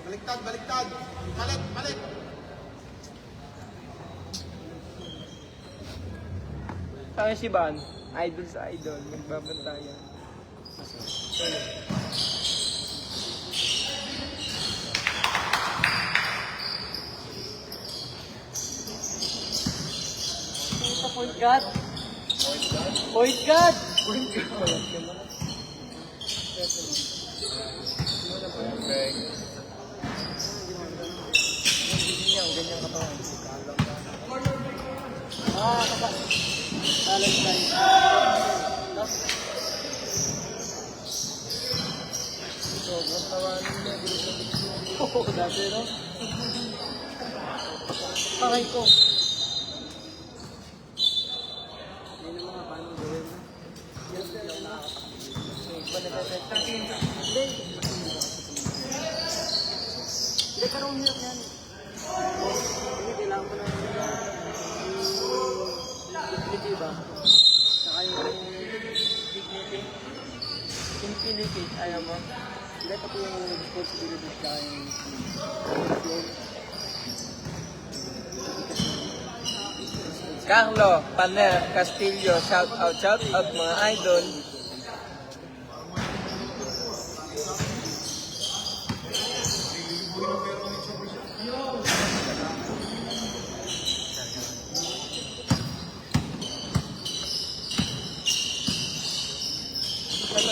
Baliktad, baliktad. Balik, balik. Saan si Van? Idol sa idol. Magbabantayan. Point guard. Point guard. Talent line. Oo, dati no? Pakay ko. Yan ang mga paano gawin. Hindi ka rin hirap yan. Hindi, kailangan ko lang dignity ba? Saka yung dignity. Infinity. Ayaw mo? Hindi, pati yung responsibility saka yung Carlo, Paner, Castillo, shout out mga idol.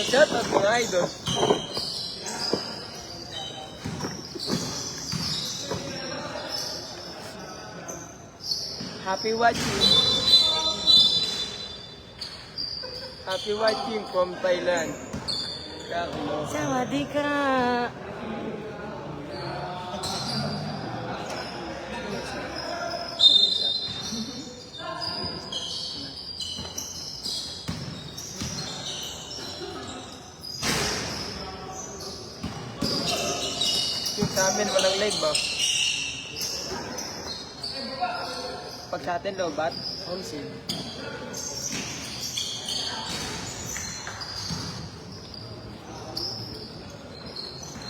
Shout out mga idol. Happy watching. Happy watching from Thailand. Carlo. Sawadee ka! Yung sa amin, walang live ba? Pag sa atin, lobat? Home sale.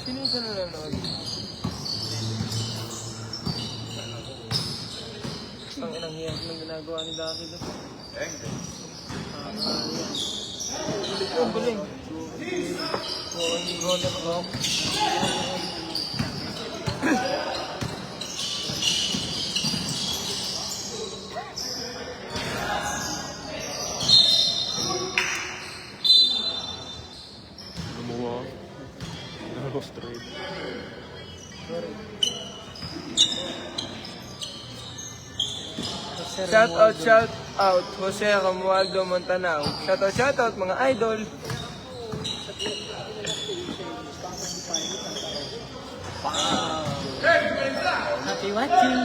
Sino yung nanonood? Ang inang hirap ng ginagawa ni Daki doon. Ang galing. Roller rock. Straight. Shout out, Jose Romualdo Montanao. Shout out mga idol. Happy watching!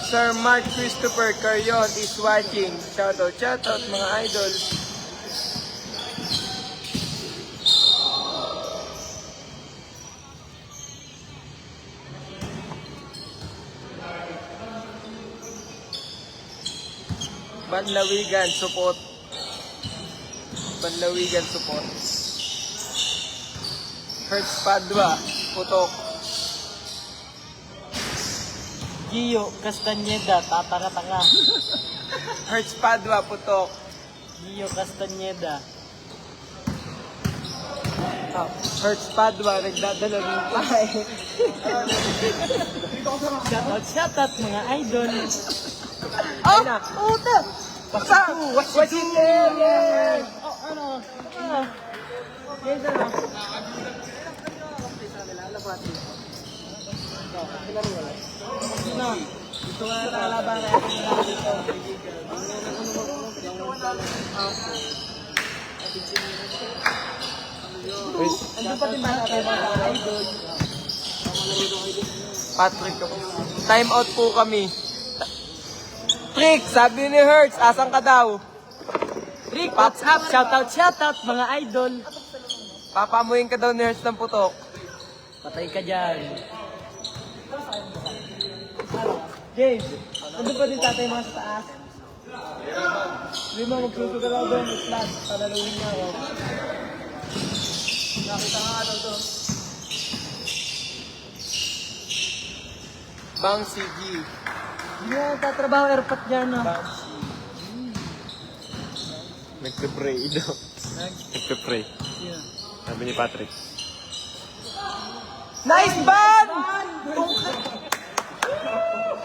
Sir Mark Christopher Carrion is watching. Shout out mga idol. Banlawigan support. Banlawigan support. Hertz Padua, putok. Gio Castañeda, tatanga-tanga. Hertz Padua, putok. Gio Castañeda. Hertz Padua, nagdadala ng pay. Shoutout mga idol. Ay na. Puta! Watching there! Oh, ano? Yes, ano? Ito nga kalaban natin dito. Andun pa din ba natin mga idol? Patrick, time out po kami. Trick, sabi ni Hertz, asan ka daw? Rick, what's up? Shoutout mga idol. Papamuhin ka daw ni Hertz ng putok. Patay ka dyan. James, andun pa din tatay mga sa taas. Lima, magsusugal doon. Flat, palaluin niya ako. Nakita nga daw to. Bang CG. Hindi na tatrabaho airpot dyan, no? Bang CG. Nagpe-pray daw. Nagpe-pray. Yeah. Sabi ni Patrick. Nice ban!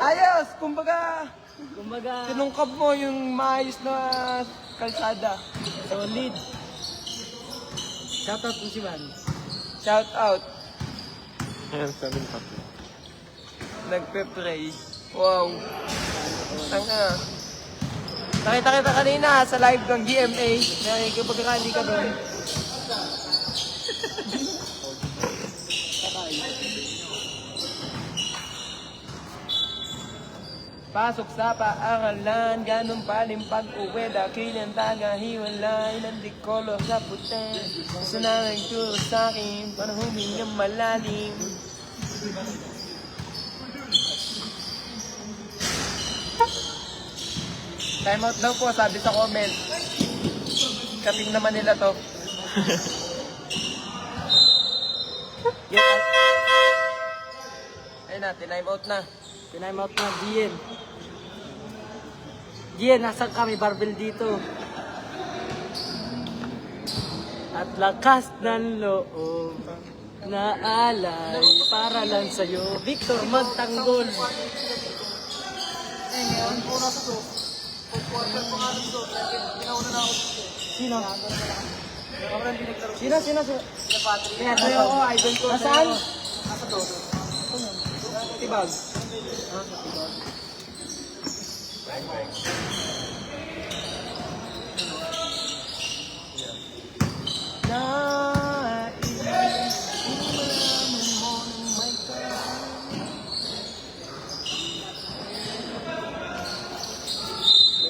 Ayos! Kumbaga, Kumbaga, tinungkap mo yung maayos na kalsada. solid. Shoutout mo si Van. Shout out. Ayan, sabi ni Patrick. Nagpe-pray. Wow. Nakita kita kanina sa live ng GMA. Pagkakali ka doon. Pasok sa paaralan, ganun palim pag-uwi, dakil ang tagahiwalay ng dikolor sa puti. Gusto na nagturo sa'kin, para humingang malalim. Time out daw po, sabi sa comment. Kating naman nila to. Ayun na, time out na. Time out na, Gian. Gian, nasan kami? Barbell dito. At lakas ng loob na alay para lang sa'yo. Victor, magtanggol. Sino? Sino? Kaya sa'yo ako, idol ko. Nasaan? Nasa to. Tibag.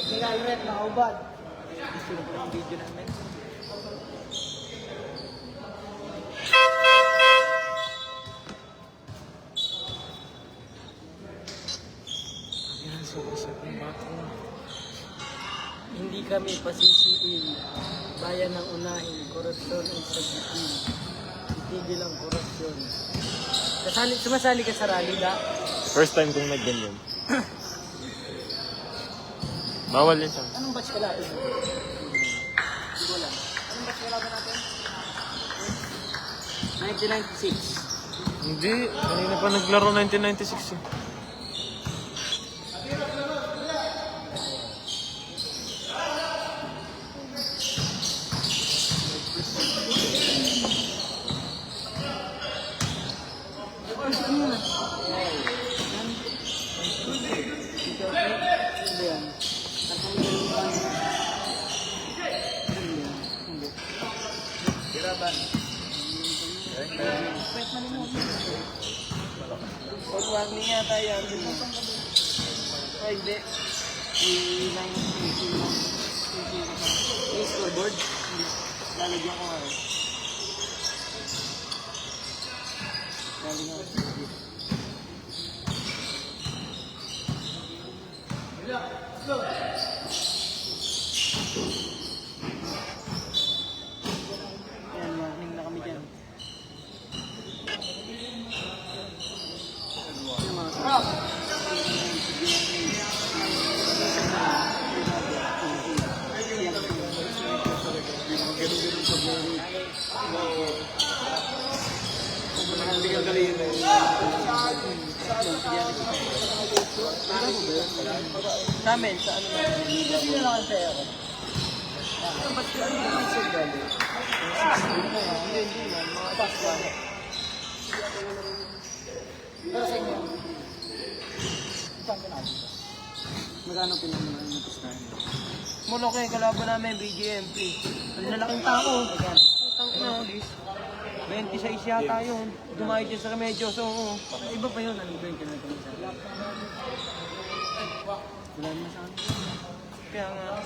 Kaya ulit, nakaubad. Sino po ang video namin? Ayan, sumasag ng bato. Hindi kami pasisiin. Bayan ang unahin, korupsyon ay sabitin. Itigil ang korupsyon. Sumasali ka sa rally, da? First time kong nagganyan. Bawal yun sa Anong batch ka natin? Hindi ko alam. Anong batch ka natin? 1996. Hindi, kanina pa naglaro 1996 eh. Hindi yan. Pag warning yata yan. Ay, hindi. Yung scoreboard? Lalagyan ko nga. Lalagyan ko. Yan, warning na kami dyan. Sa amin, sa ano na? Hindi na lang ang pera ko. Ba't yung ano yung pizza galing? Hindi man, mga paswa. Pero sa inyo, saan ka natin? Magkano pinamula yung pustahan? Mulok eh, kalaban namin, BGMP. Ang lalaking tao. Magkano? Ang ina, 26 yata yun. Dumayo dyan sa Remedios, oo. Iba pa yun, ano ba yung kinatawag sa akin? Wala naman sa akin. Kaya nga.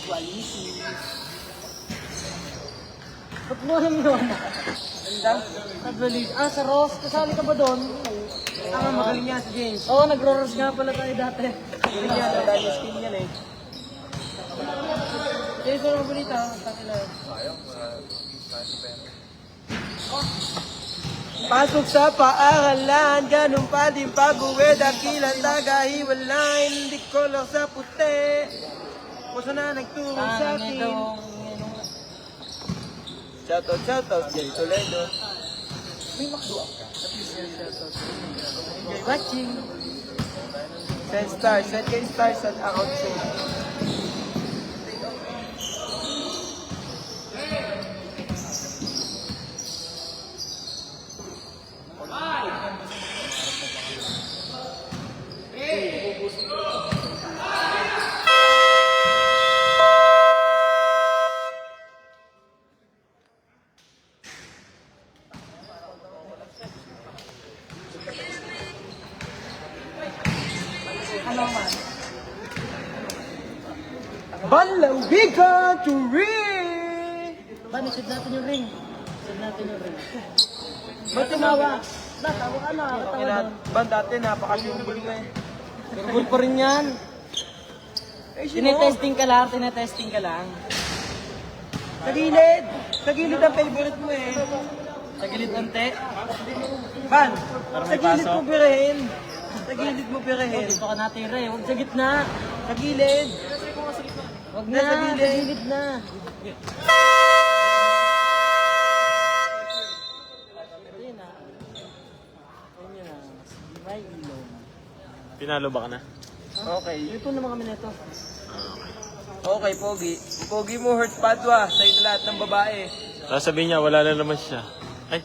Walisi. Ba't mo alam yun? Red Walisi. Ah, sa Ross. Kasali ka ba doon? Tama, magaling yan si James. Oo, nagro-Ross nga pala tayo dati. Magaling yan, ang dami skin yan eh. James, ano ang balita? Takila. Pasok sa paaralan, ganun pa din pag-uwi, dakilang tagahiwalay, hindi kolor sa puti. Puso na nagturo sa akin. Shoutout, Jay Toledo. May makduak ka. Watching. Send kayo stars at account soon. Ano man? Banlawigan to ring! Bani, shoot natin yung ring. Shoot natin yung ring. Ba't tumawa? Tawa ka na. Okay na, ban dati napaka-simple na eh. Turbol pa rin yan. Tinetesting ka lang, tinetesting ka lang. Tagilid! Tagilid ang favorite mo eh. Sa gilid ante. Ban, sa gilid mo birahin. Sa gilid mo birahin. Dito ka natira eh. Huwag sa gitna. Sa gilid. Huwag Na, na, sa sa gilid. gilid na. Ayun na. Ayun na. May ilong. Pinalo ba ka na? Okay. Ito naman kami nito. Okay, Pogi. Pogi mo, Hertz Padua. Sa'yo na lahat ng babae. Sasabihin niya, wala na naman siya. Ay,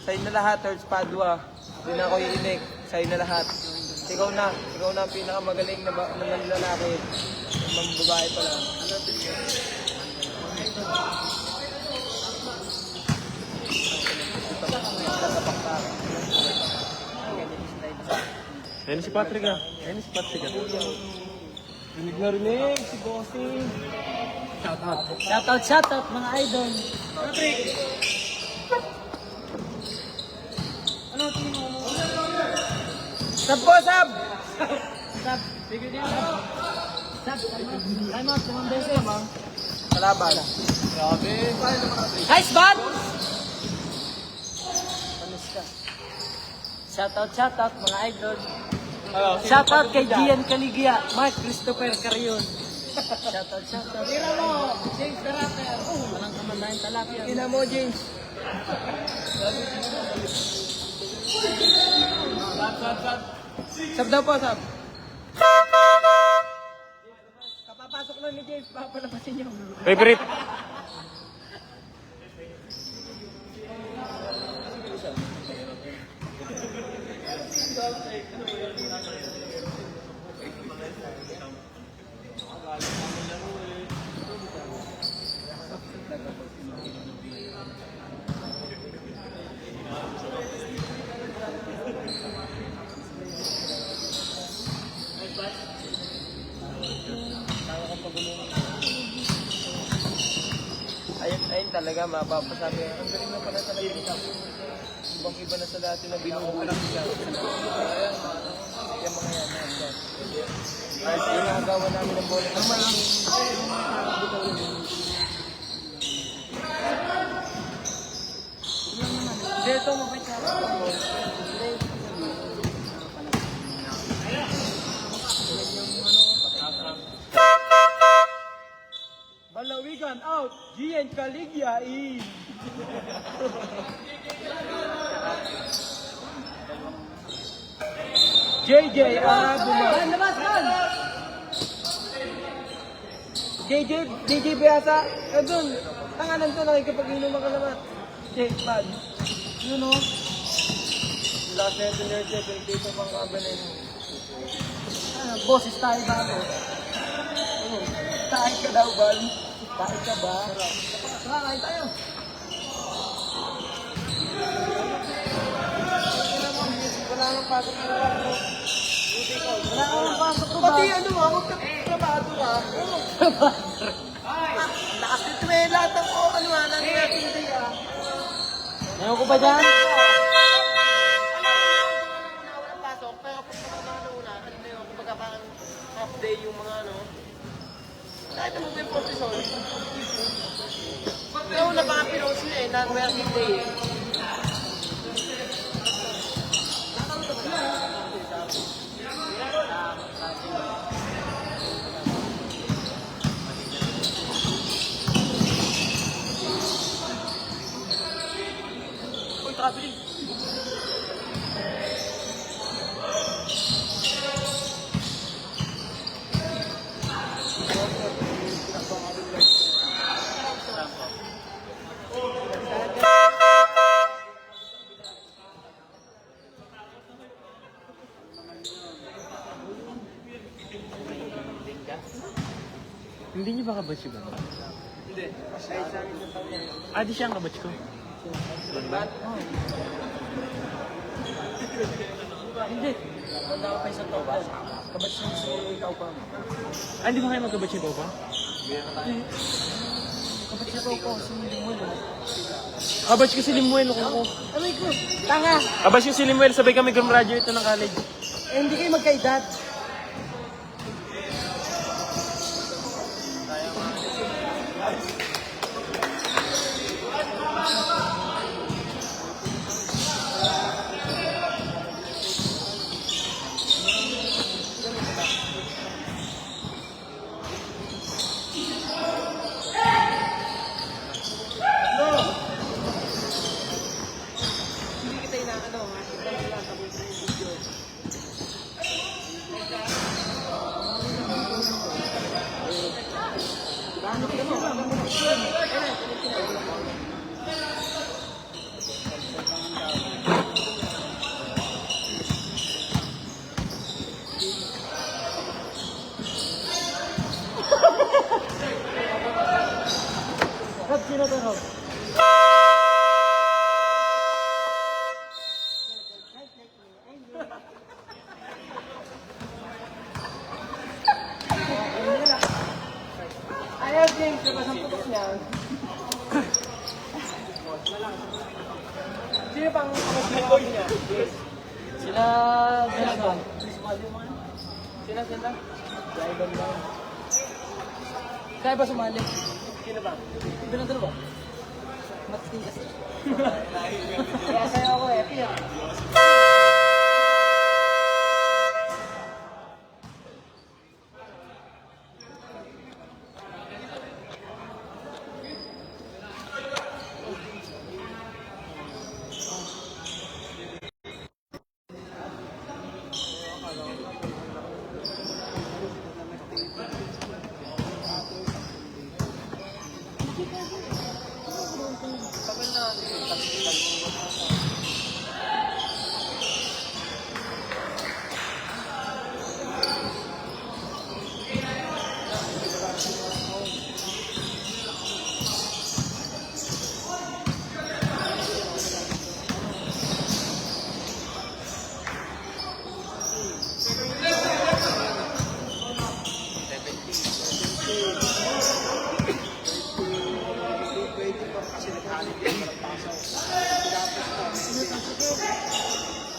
Sa'yo na lahat, Hertz Padua. Hindi na ako iinig. Sa'yo na lahat. Ikaw na. Ikaw na ang pinakamagaling na lalaki. Ang babae pala. ayun si Patrick ah. Ayun si Patrick ah. Rinig na rinig si Bossing. Shoutout mga idol. Sab po, sab! Sab. Sab. Time out. Limang beses lamang. Kalaban. Grabe. Nice bat! Panis ka. Shoutout mga idol. Shoutout kay Gian Caligya, Mark Christopher Carion. Shoutout. Tira mo, James the Rapper. Walang kamandahin talapia. Ina mo, James. Sab daw po, sab. Kapapasok lang ni James, papalapasin niyo. Favorite? Ayun talaga, mapapasabi. Ang galing na pala talaga nito. Ibang iba na sa dati na binubuli siya. Yung mga yan. Ay, ginagawa namin ng bola. Ang malang. Dito, mabait na. Balawigan out, Gian Caligya in. JJ Aguma. JJ Beasa. Doon, tanganan to, nakikipag-inom ka naman. Jake Pad. Yun o. Last na ito nerd siya, pero dito pang kabanin. Boses tayo ba ako? Tayo ka daw, Bal. Tayo ka ba? Tara, kain tayo. Wala nang pasok na lang. Wala ka ng pasok ko ba? Pati ano, huwag ka trabaho. trabado ka. Lakas nito eh, lahat ng ano nga, nangyayari hindi ah. Ngayon ko ba dyan? Walang pasok, pero pag una, ano na yun, kumbaga parang half day yung mga ano. Kahit mo ba yung professor? Pag una baka pinost na eh, non-working day eh. Uy, traveling! Hindi niyo ba kabatch ko ba? Hindi. Ah, di siya ang kabatch ko. Hindi. Wala ka pa isang tao ba? Kabat siya si ikaw pa. Ah, hindi ba kayo magkabatch ito pa? Kabat siya tao po. Si Limuel. Kabatch ko si Limuel ko. Aray ko. Tanga. Kabatch ko si Limuel, sabay kami graduate ng college. Eh, hindi kayo magkaedad. Hindi kita inaano ha. Ito na lang, tapos na yung video. Rob, sino to, Rob? Ayaw, James. Diba sa putok niya? Sino pang kamagagawa niya? Sila... Ganun. Sino? Kaya ba sumali? Sino ba? Iba na dalawa. Matiting kasi. Kaya sa'yo ako eh. Pia.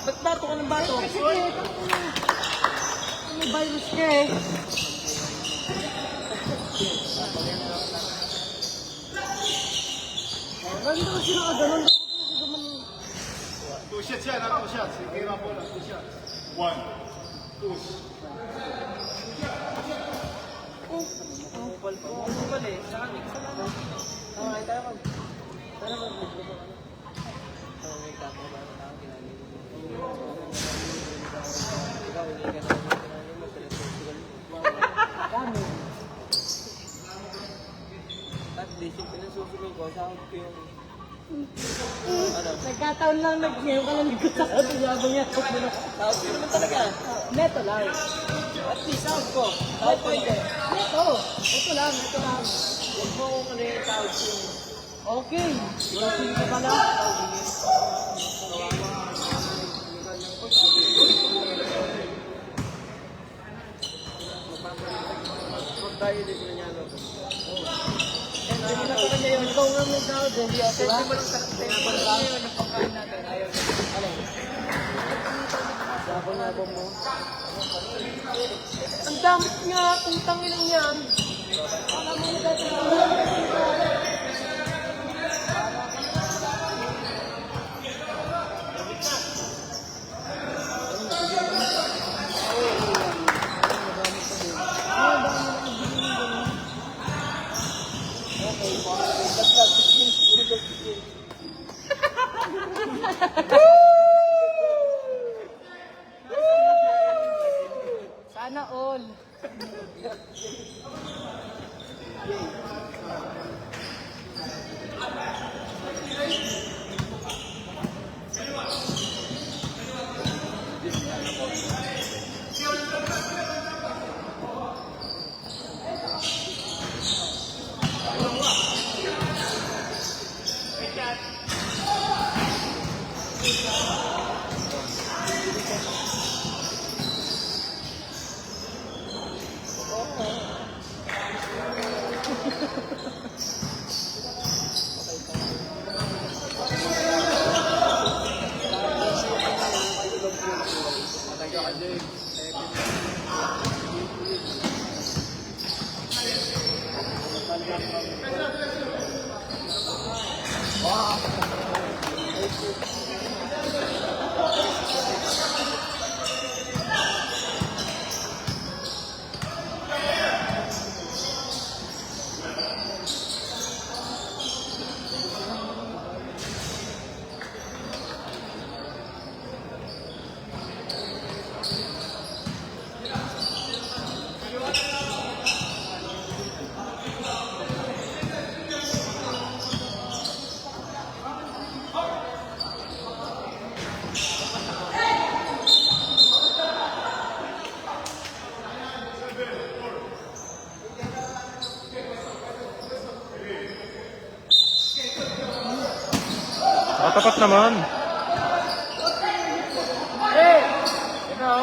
Ba't bato ka ng bato? Sige. May virus ka eh. Ganun daw sila ka, ganun daw. Push it yan, push it. Sige na po na, push it. One, push. Kupal eh. Sa akin, sa lang. Tama, tayo mag. Tara mag. Dami. At basic pinasusunod ko, sahod ko yung... Nagkataon lang ngayon ka lang likod sa ato. Yabang yan. Sahod ko naman talaga. Neto lang. At least sahod ko. Sahod ko hindi. Neto. Ito lang, ito lang. Huwag mo kung ano yung sahod ko. Okay. Yung ka pala. tayo dito nanalo ko. Hindi mo na sa kanya yun. Ikaw nga may tao din. Hindi mo lang sa kanya yun. Napakain natin. Ayaw na. Alay. Sabon-abong mo. Ang damit niya, putang ilang yan. Sana all. Nakatapat naman. Hey! Ikaw?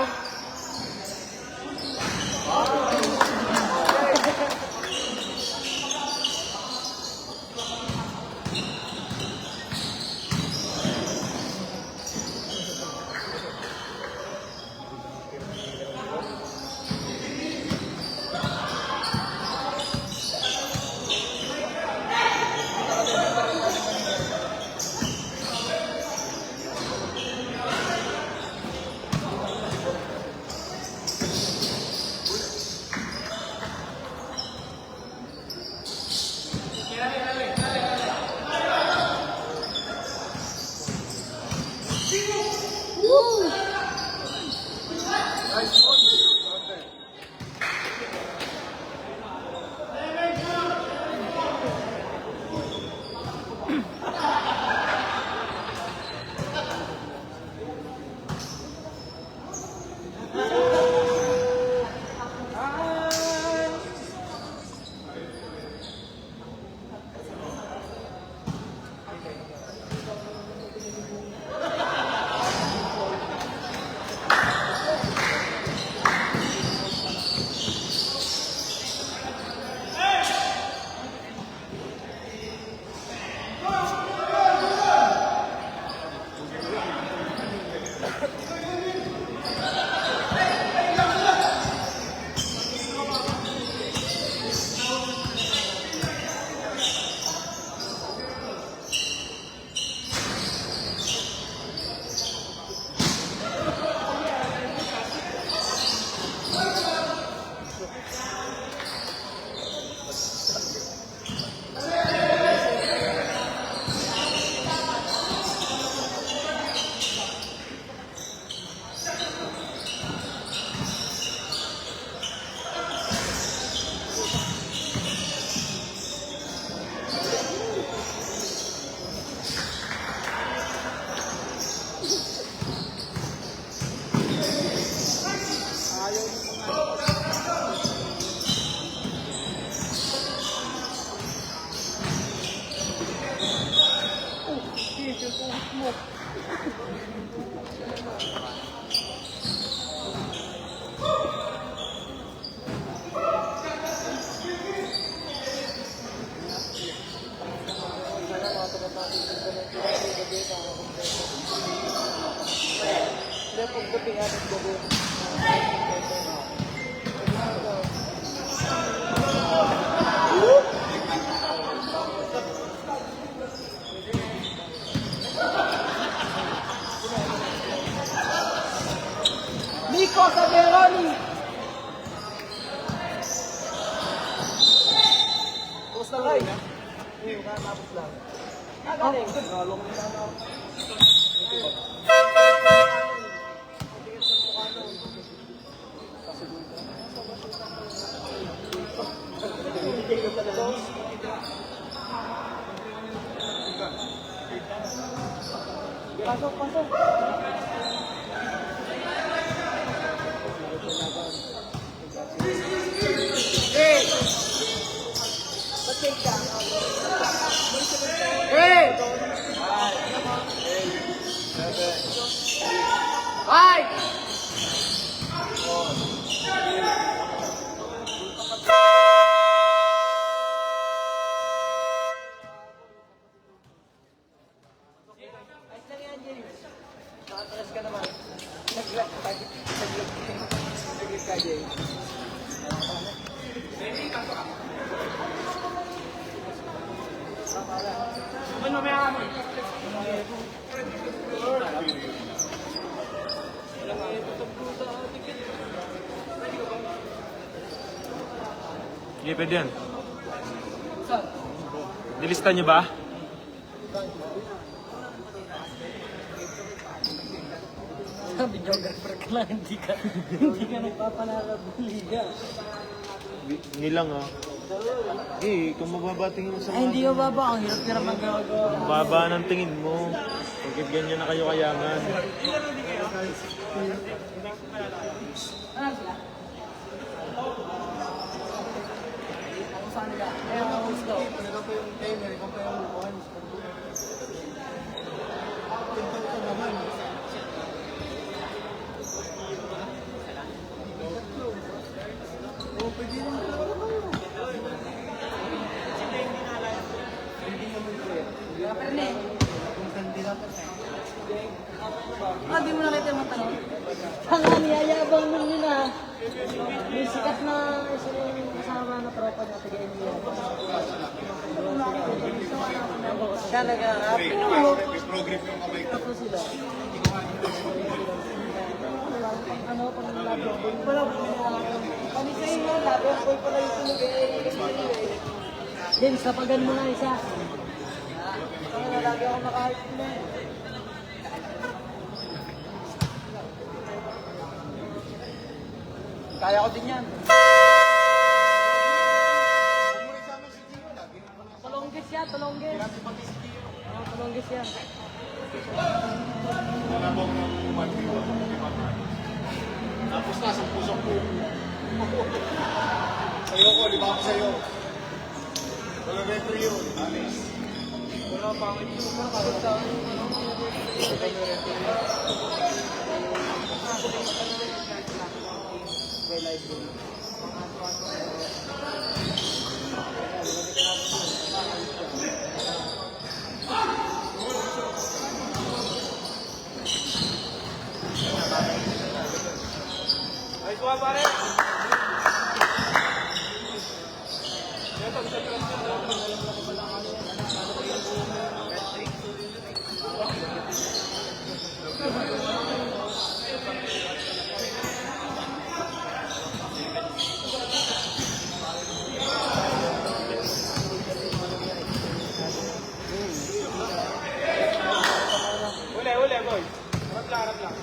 Tapos lang. Galing. Pasok, pasok. Hey! Ba't ka? Hey! Five! Ayos lang yan, James. Nakatalas ka naman. Saglit ka, James. Ano may ako? Hindi, pwede yan. Nilista niyo ba? Videographer ka lang, hindi ka nagpapanarap ng liga. Hindi lang ah. Eh, kung mababatingin mo sa Ay, hindi ka baba. Ang hirap-hirap ang gagawa. Ang baba ng tingin mo. Pagkat ganyan na kayo kayangan. Kung saan nila? Eh, ang gusto. Ito po yung timer, ito po yung ones. Ito naman. Oh, pwede naman talaga naman. Ah, di mo nakita yung matanong? Tanga, niyayabang nun yun ah. May sikat na isa yung kasama na tropa na taga-iniyabang. Talaga, Progress yung kamay ko. Tapos sila. Ano, pang labo. Wala po kami sa inyo, labi ang boy pala yung tulog eh. James, tapagan mo na isa. Kaya lagi ako nakahit na eh. Kaya ko din yan. Tulonggis yan, tulonggis. Tulonggis yan. Nalabang ng umatliwa. Tapos na, sa pusok ko. Sa'yo ko, di ba ako sa'yo? Wala referee yun. Alis. Wala pa ako ito. Nakakot sa ay, kuha pare! Uli, boy. Harap lang.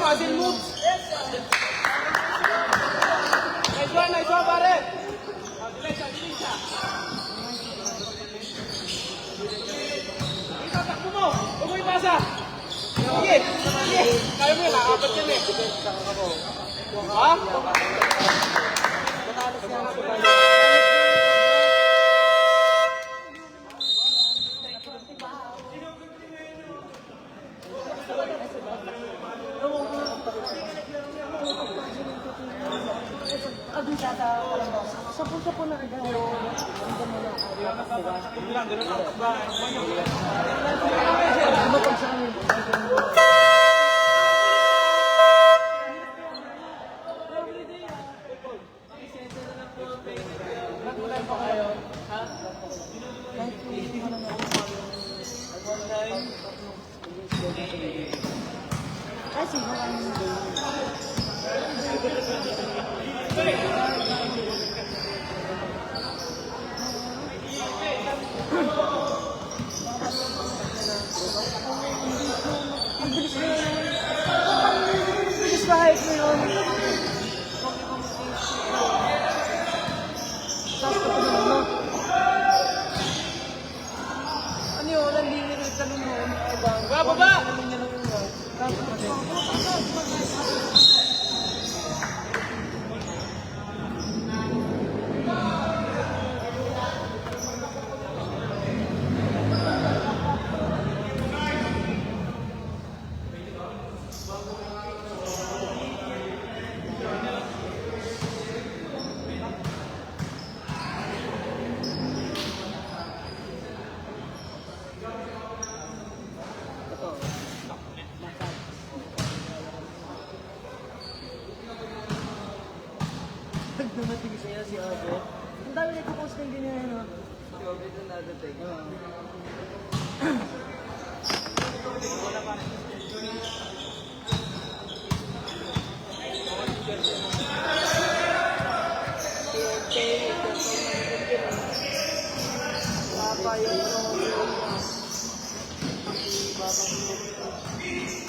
Muscle moves. Nice one, pare. Dilisa. Itatakbo mo. Huwag mo ipasa. Sige. Kaya mo yun, apat yan eh. Ha? Sapo na agad. Kasi mo kami hindi. Ang bilis na yun. Ang bilis na hype mo yun. Tapos ko naman, no? Ano yun? Nandini rin tanong mo. Baba! Dumating sa'yo si Obet. Ang dami nagpo-post ng ganyan, no? Si Obet ang dadating.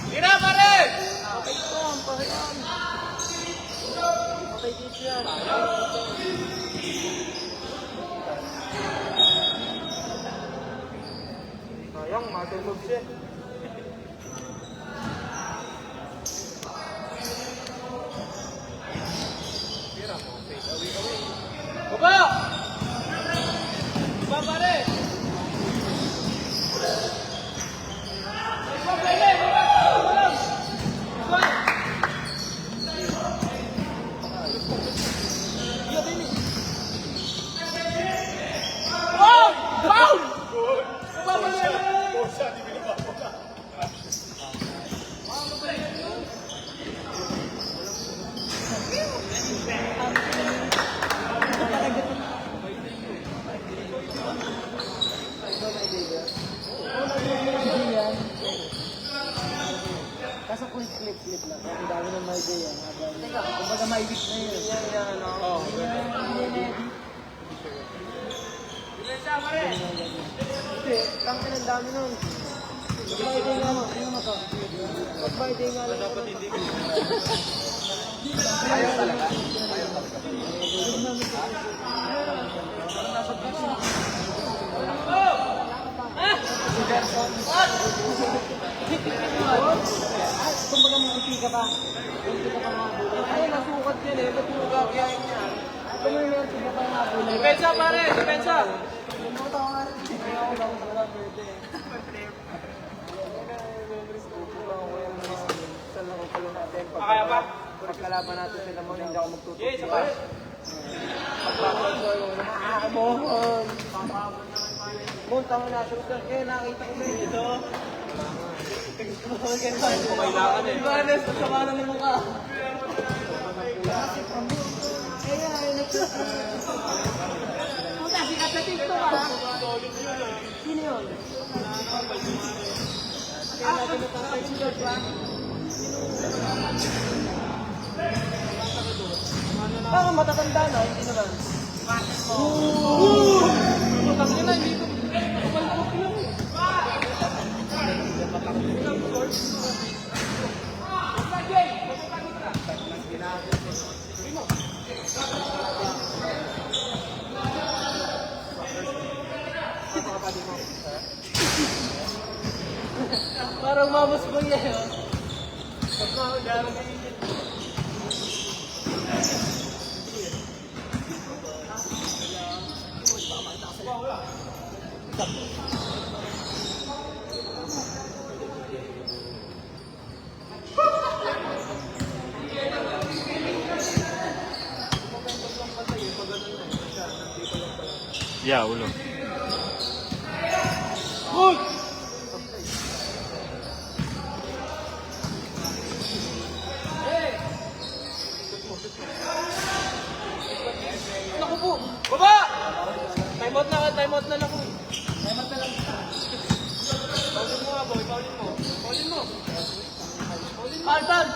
Tira, pare! Okay ito, ang pahiyan. Okay dito yan. Sayang, matulog siya. Baba! Baba, pare! Baba, pare! Baba! Oh! Foul! Baba, pare! Bosa, di binaba ka. Kaso clip lang. Ang dami ng may day yan. Teka, kumbaga may week na yun. Yan, ano. Oo. Hindi, tangkin ang dami nun. Mag-Friday nga mo. Ano mo to? Mag-Friday nga lang. Dapat hindi ko. Kumbaga may IP ka pa. Hindi ka pa mabulay. Ay, nasukat yan eh. Ba't yung gagayain niya? Kung may IP ka pa mabulay. Depensa pare, depensa! Kaya pa? Pagkalaban natin sila mo, hindi ako magtutupi. Yes, pa. Pagkakal ko yung nakakamohon. Munta mo na, sugar. Kaya nakita ko na ito. Kailangan eh. Ibanes, masama na ng mukha. Kaya ay Puta, sikat sa TikTok ah. Sino yun? Kaya natin natatay sugar pa. Parang matatanda na, hindi naman. Putang nila, hindi ko. Kapalpok lang eh. Parang mamos mo yan. Yeah, ulo. Good! Naku po! Baba! Time out na lang po. Time out na lang. Paulin mo nga boy, paulin mo. Paulin mo. Altan!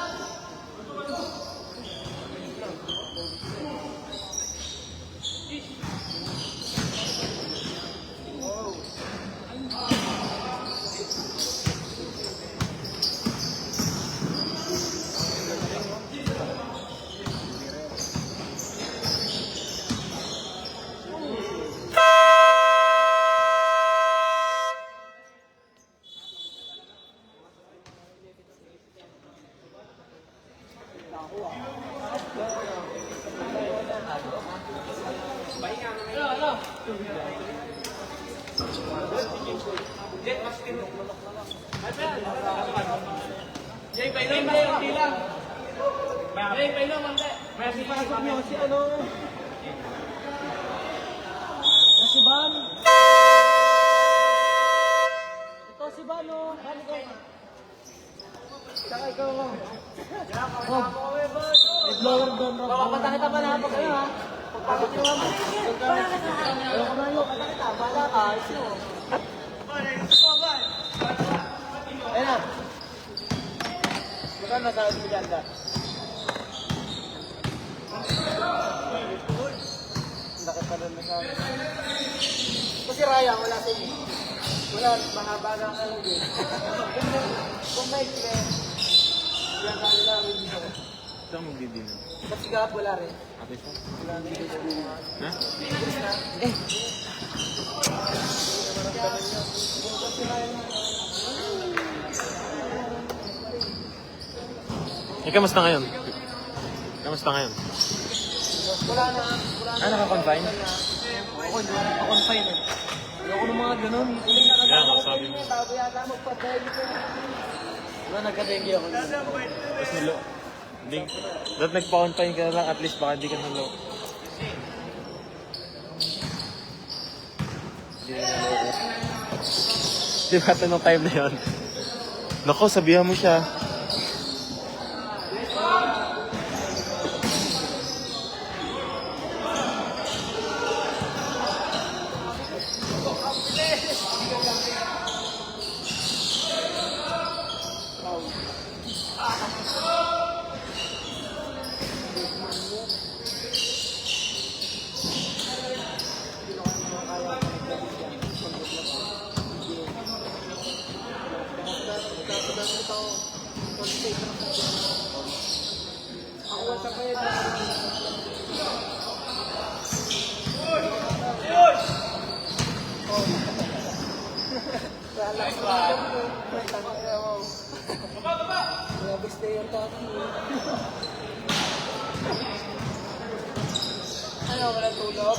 Jay, painom na yung bilang. Jay, painom ang Messi, pasok niyo si ano? Si Ban. Ito si Ban, oh. Ban, ikaw. Saka ikaw, oh. I-blower doon, Rob. Papatakita pa na pag kayo, ha? Pagpapit nyo, ha? Ayaw ko na, lo. Patakita. Bala ka. Ito. Ayun na. Saan na sa Miranda? Laki pa rin na sa akin. Kasi Raya, wala sa inyo. Wala, mahaba na ang hindi. Kung may kaya, yan ka nila ang hindi. Saan magdidinan? Kasi gahap wala rin. Ate sa? Wala rin dito. Ha? Kamusta ngayon? Kamusta ngayon? Wala na. Naka-confine? Ako, hindi na naka-confine eh. Ayoko ng mga ganun. Kaya nga, sabi mo. Bago yata magpa-dengue ko. Wala, nagka-dengue ako. Tapos nilo. Hindi. Dapat nagpa-confine ka na lang, at least baka hindi ka nalo. Hindi na nalo. Di ba ito nung time na yun? Naku, sabihan mo siya. Ano, wala tulog?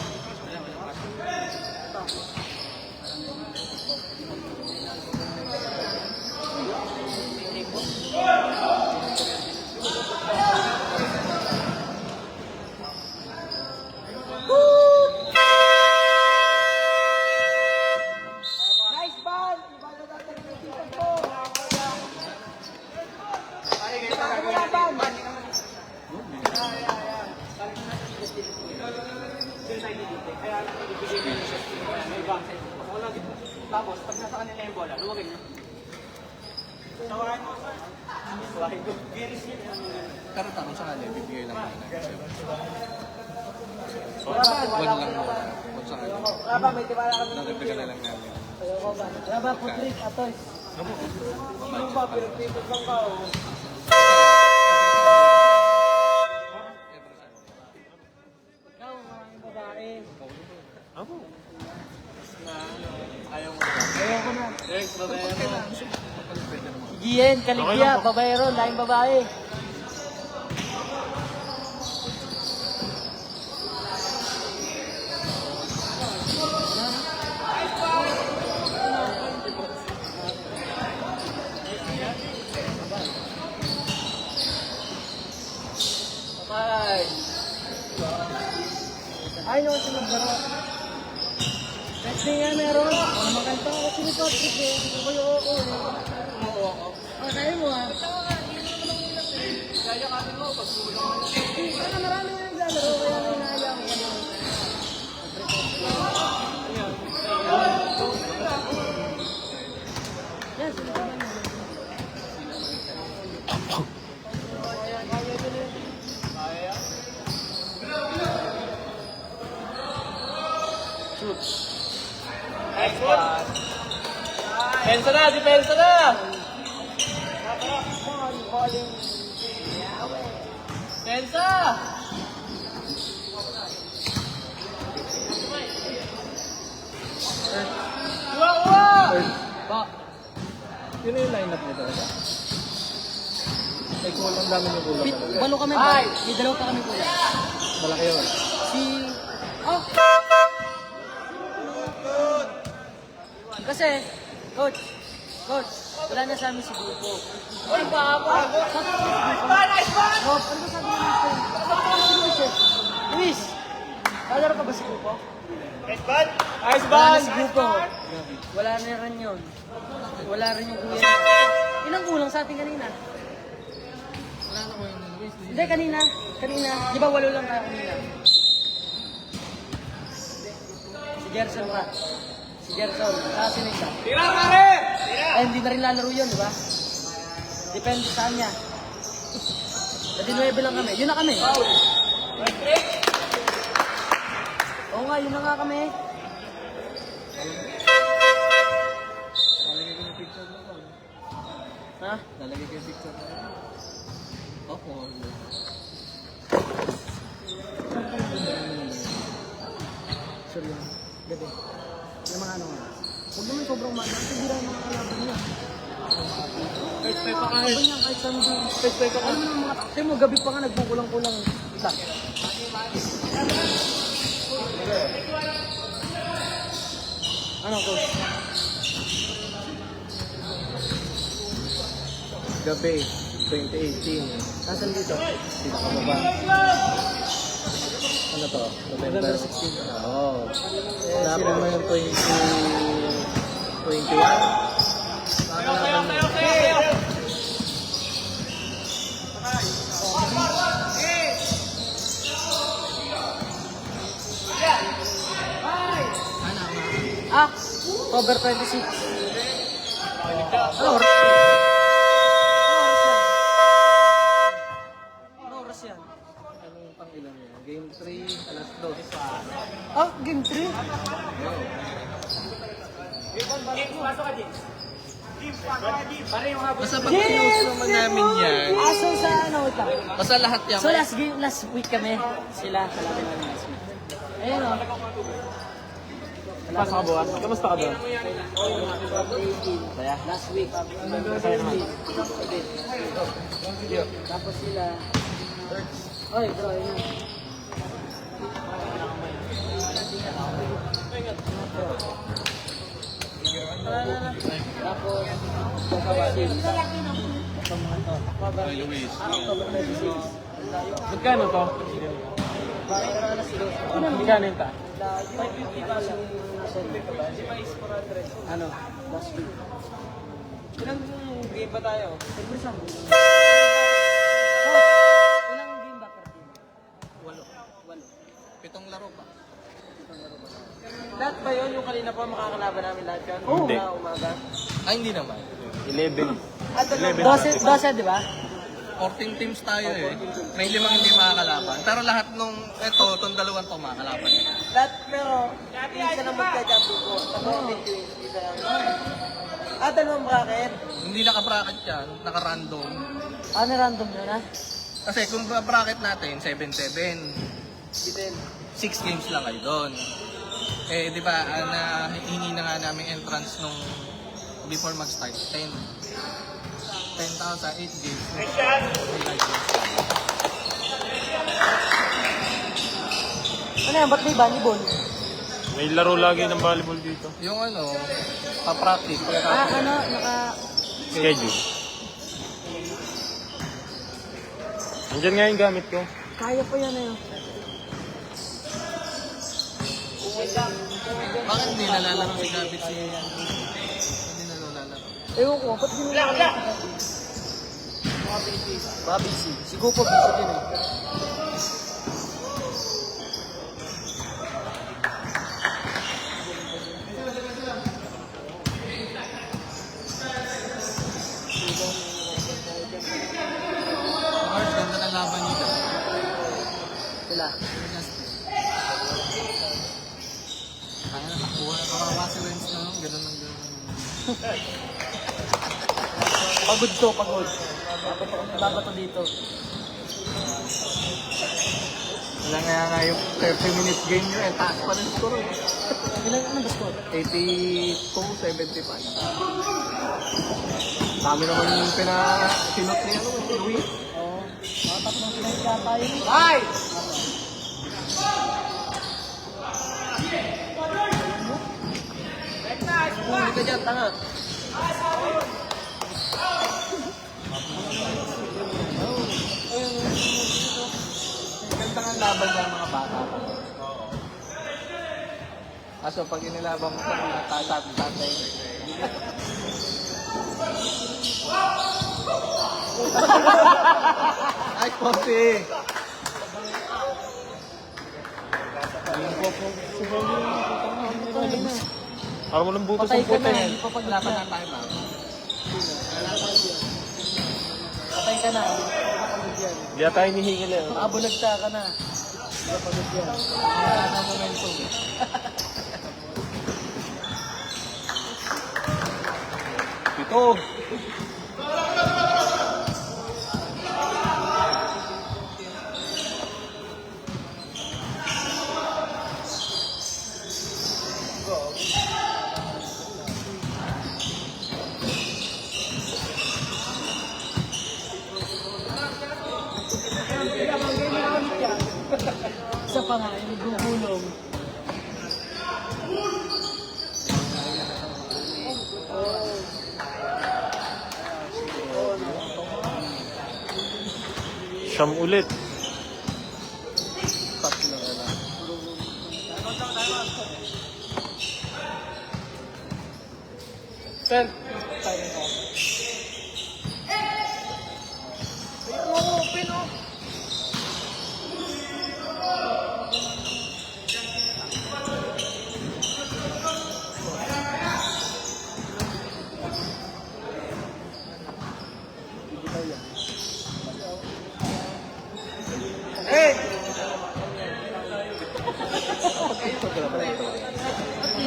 Nice ball! Iba na natin yung titan ko. Wala bang? Tapos, pag nasa kanila yung bola, luwagin nyo. Pero tanong sa kanila, bibigay lang muna. Wala ba? Huwag lang muna. Huwag sa kanila. Wala ba? May tiwala kami. Nagbibigan na lang namin. Ayoko ba? Wala ba? Putrik, atoy. Ano ba? Pinagpipit lang ka, oh. Ikaw, maraming babae. Ako. Ayoko na. Extra na yan. Giyen, Kaligya, babayero, laing babae. Ay. Ay, no, sinagdara. Next day yan meron. Ano makanta ako si Patrick eh. Ako yung oo eh. Oo ako. Kaya mo ah. Kaya kami mo, pagsulang mo. Kaya marami na naglalaro, kaya may naya ako kanina. Yan, sila ba naman? Shoot. Nice one. Depensa na, depensa na! Depensa! Kuha! Ba? Yun yung lineup niya talaga. Ay, kulang dami yung kulang talaga. Walo kami ba? May dalawa pa kami kuya. Malaki yun. Si... Oh! Kasi, coach, wala na sa amin si Grupo. Uy, baba! Nice one! Rob, ano ba sabi mo natin? Sabi ko si Luis eh. Luis! Kalaro ka ba si Grupo? Nice Wala na ball! si Grupo. Wala na rin yun. Wala rin yung kuya niya. Ilang kulang sa atin kanina? Wala na ko yung Luis. Hindi, kanina. Di ba 8 lang tayo kanina? Si Gerson pa. Si Gerson. Saka sino isa? Tira, pare! Ay, hindi na rin lalaro yun, di ba? Depende sa kanya. Sa 19 lang kami. Yun na kami. Oo nga, yun na nga kami. Lalagay ko yung picture mo ko. Ha? Lalagay ko yung picture mo. Opo. Sure yun. Gabi. Yung mga ano nga. Huwag naman sobrang mahal. Kasi hindi rin mga kalaban niya. Kahit pa ka Kalaban niya kahit saan doon. Alam mo naman mga takte mo, gabi pa nga nagkukulang-kulang. Isa. Ano, coach? Gabi, 2018. Nasaan dito? Pinakamaba. Ano to? November 16. Oo. Laban mo yung 2021. Okay. Ah! October 26. Ano oras? Ano oras yan? Anong pangilan niya? Game 3, alas 2. Ah, game 3? Basta pag pinost naman namin yan, Ah, so sa ano ito? basta lahat yan. So last week kami. Sila, kalapin namin last week. Ayun o. Pasok ka bukas? Kamusta ka doon? Saya? Last week. Masaya naman. Tapos sila. Oy, bro, yun. Tapos, Ay, Luis. Magkano to? Magkano yung ta? 550 pa lang. Ano? Last week. Ilang game ba tayo? Siyempre saan? Ilang game ba per team? 8. 7 laro pa. Lahat ba yun? Yung kanina pa makakalaban namin lahat yun? Oo. Una, umaga. Ay, hindi naman. 11. At ano? 12, di ba? 14 teams tayo eh. May 5 hindi makakalaban. Pero lahat nung itong dalawang to makakalaban. Lahat, pero isa lang magka-champion ko. Tapos isa lang. Dalawang bracket. Hindi naka-bracket yan, naka-random. Ano random yun, ha? Kasi kung bracket natin, 7-7. Bitin. 6 games lang kayo doon. Eh, di ba, hingi na nga namin entrance nung before mag-start, 10,000, 8 games. Ano yan? Ba't may volleyball? May laro lagi ng volleyball dito. Yung ano, pa-practice. Ah, ano? Schedule. Nandiyan nga yung gamit ko. Kaya pa yan eh. Bakit hindi nalalaro si Gabit si... Hindi nalalaro. Ewan ko, ba't ginagawa? Baka busy. Si Gupo busy din eh. Mars, ganda ng laban nila. Sila. Kaya nakakuha na kawawa si Renz na, no? Ganun lang ganun. Pagod to, pagod. Babato dito. Wala nga yung 30-minute game nyo, eh, taas pa rin score. Ano ba score? 82-75. Dami naman yung pinot niya, ano, Louis. Oo. Tapos nang pinahiga tayo. Ay! Huli ka dyan, tanga. Ganda nga laban ng mga bata. Kaso pag inilaban mo sa mga tatay, ay, Posi! Parang walang butas Patay ang ka puti. na, hindi pa Laban paglaban. na tayo, ma'am. Patay ka na, hindi pa pagod yan. Hindi tayo hinihingil eh. Abulagta ka na. Hindi pa pagod yan. Wala na momentum. Ito. Isa pa nga, yung gugulong. Siyam ulit. Tatlo na lang. Ten.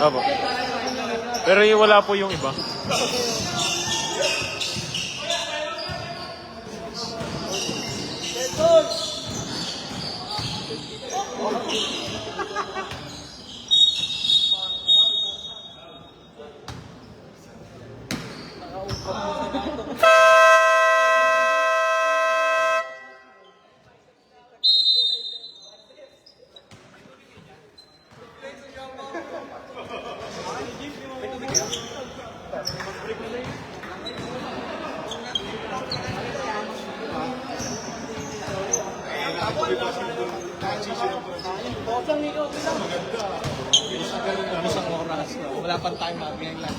Aba. Pero yung wala po yung iba. Isang oras. Wala pang time out. Ngayon lang.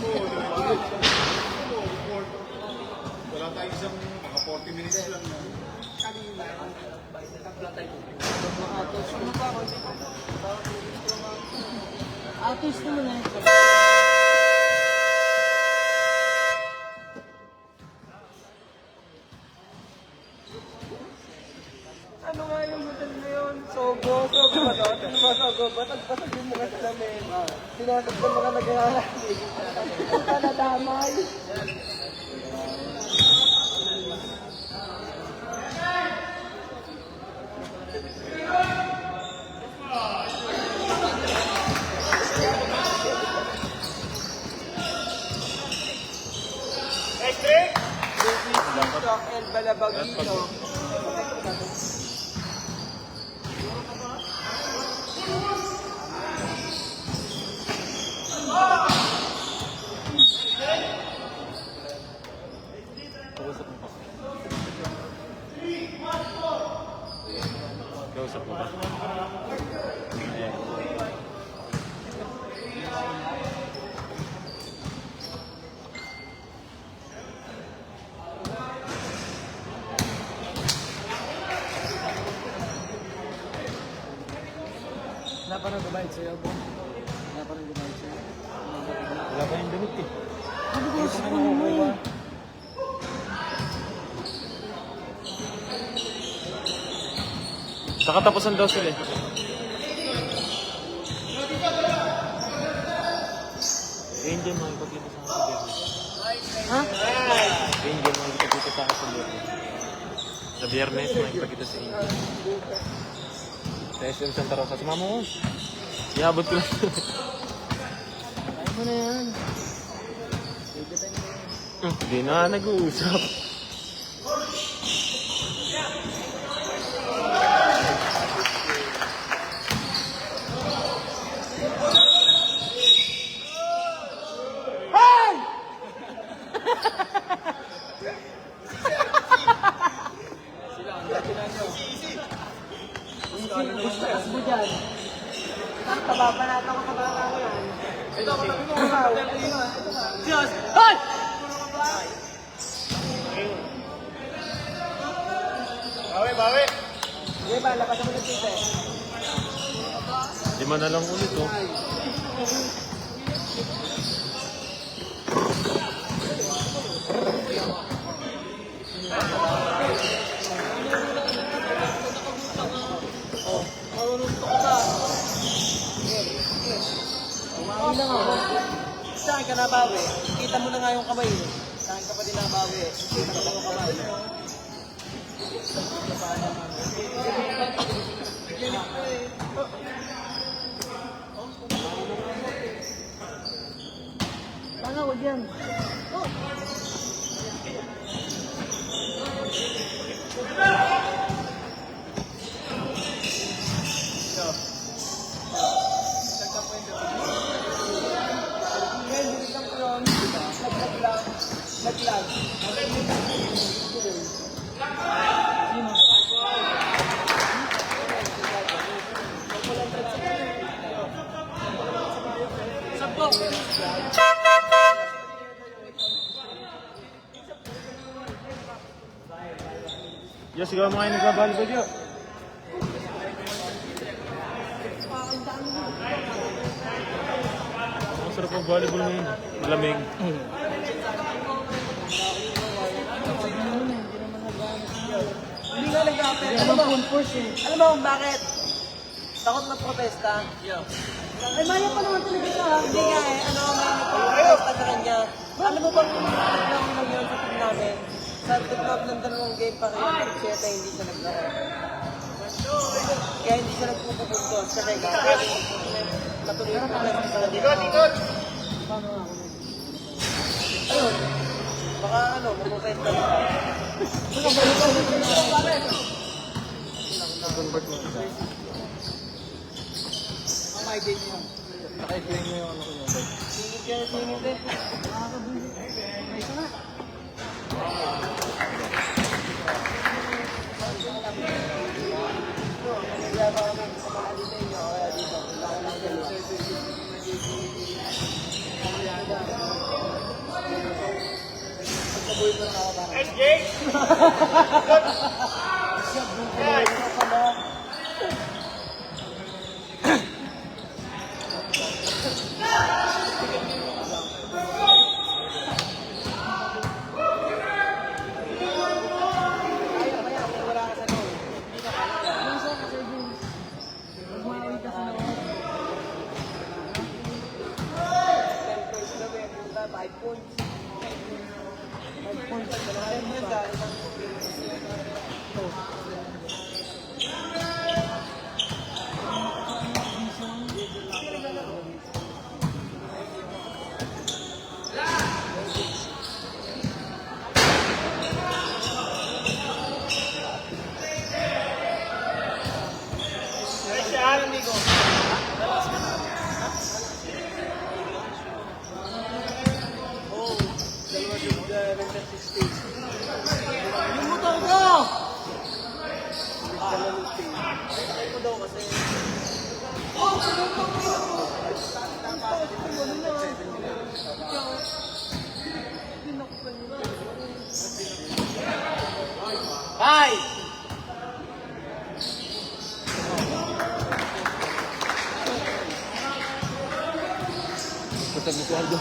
Wala tayong isang mga 40 minutes lang na. Atis naman eh. Ano nga yung hotel na yun? Sogo ba to? Ano ba sogo? Basag yung mga salamin. Sinasag ko mga nag-aaral. Ang kanadamay. El Balabagito. Kausap mo ba? Ayan. Wala pa nang gumayad sa'yo, Bo. Wala pa nang gumayad sa'yo. Wala pa yung damit eh. Ano ba gusto ko naman? Nakatapusan daw sila eh. Angel, makipagkita sa akin sa birthday. Ha? Angel, makipagkita sa akin sa birthday. Sa biyernes, makipagkita si Angel. Sa SM Santa Rosa. Sumama mo. Iabot ko lang. Kaya mo na yan. Hindi na nag-uusap. Stress mo dyan. Kababanata ko kabata ko yan. Ito, katabi mo ikaw. Diyos! Hoy! Bawi, bawi. Sige ba, labas mo ng tite. 5 na lang ulit, oh. Umawi lang ako. Saan ka nabawi? Kita mo na nga yung kamay. Saan ka pa din nabawi? Kita mo na yung kamay. Tanga, wag yan. Naglag. Sabok. Yo, sigaw mo kayo nagbabalibad yo. Ang sarap ang volleyball ngayon. Malamig. Hindi nga nag-apel. Alam mo, alam mo kung bakit? Takot na protesta. Ay, maya pa naman talaga siya. Hindi nga eh. Ano, may nagprotesta sa kanya. Alam mo bang naglang lang yun sa team namin? Sa titlog ng 2 game pa kayo, nag-7 hindi siya naglaro. Kaya hindi siya nagpupuntos. Kasi natuloy yung protesta sa kanya. Ikot. Ayun. Baka ano, maprotesta na. Convert mo isa. Ang my game yun. Naka-claim mo yung ano ko yun. Singit yan, singit eh. May isa nga. SJ. Yung motor ko! Ay ko daw kasi. Bye! Basta Ricardo.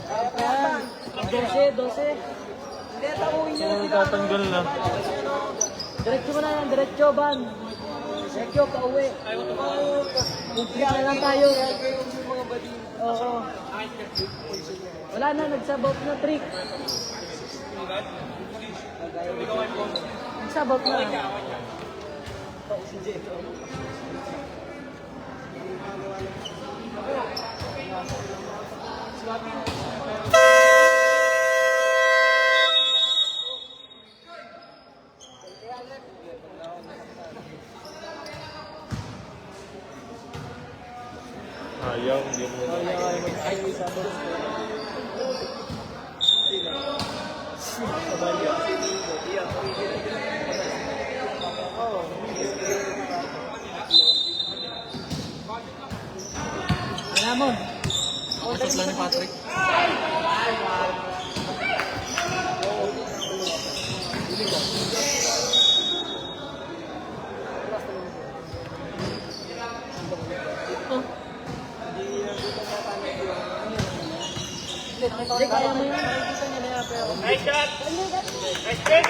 Kaya pa yan. 12. Hindi, tawuin nyo na Ano sila. tatanggal na? Diretso mo na yan, diretso, Ban. Diretso, pauwi. Kaya lang tayo. Oo. Wala na, nagsabot na trick. Nagsabot na. Ayaw, hindi mo na. Alam mo. Kusot lang ni Patrick. Hindi, kaya mo yan. Nakikita niya na yan, pero... Nice shot! Nice kick!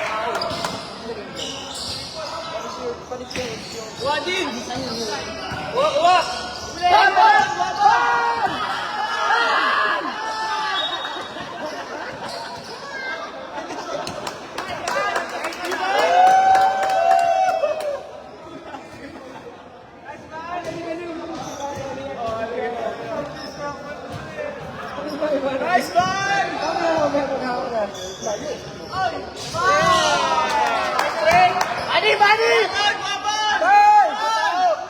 Wadin! Kuha, kuha! Babon! Babon! Nice ball! Bani! Bani!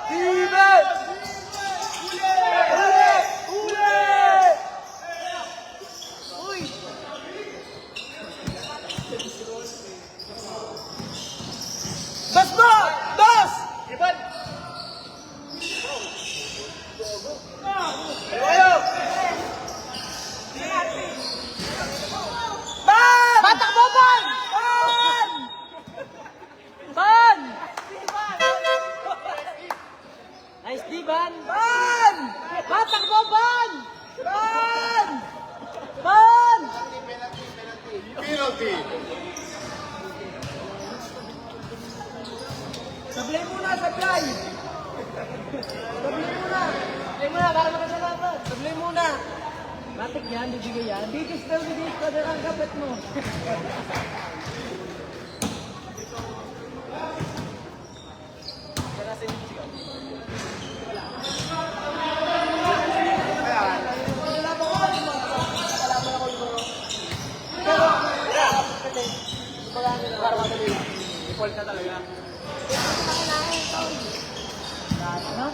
Steven! Bas mo! Bas! Iban! Ayaw! Ban! Batak mo, Ban! Ban! Ban! Nice D, Ban! Ban! Batak mo, Ban! Ban! Ban! Penalty! Sablay muna, sablay! Sablay muna! Sablay muna, para makasalamat! Sablay muna! Matik yan, bibigay yan. Bigis daw, bigis ka na ang kapit mo. Default na talaga. Ano?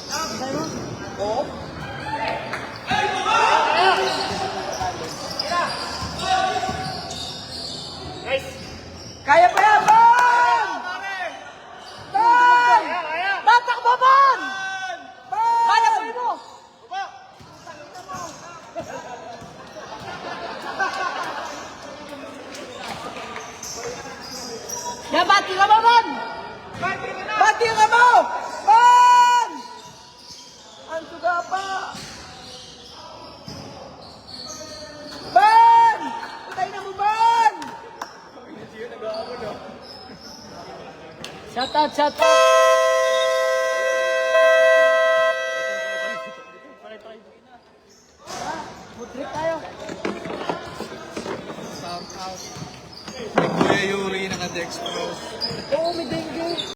Sabi mo? Oo. Nice! Kaya pa yan, Ban! Ban! Batak mo, Ban! Kaya pa yun mo! Yan, bati ka mo, Ban! Bati ka mo! Ban! Ang suga pa! Ban! Patay na mo, Ban! Shout out, shout out! Putrik tayo. Shout out. Kuya Yuri, naka-dextrose. Oo, may dengue.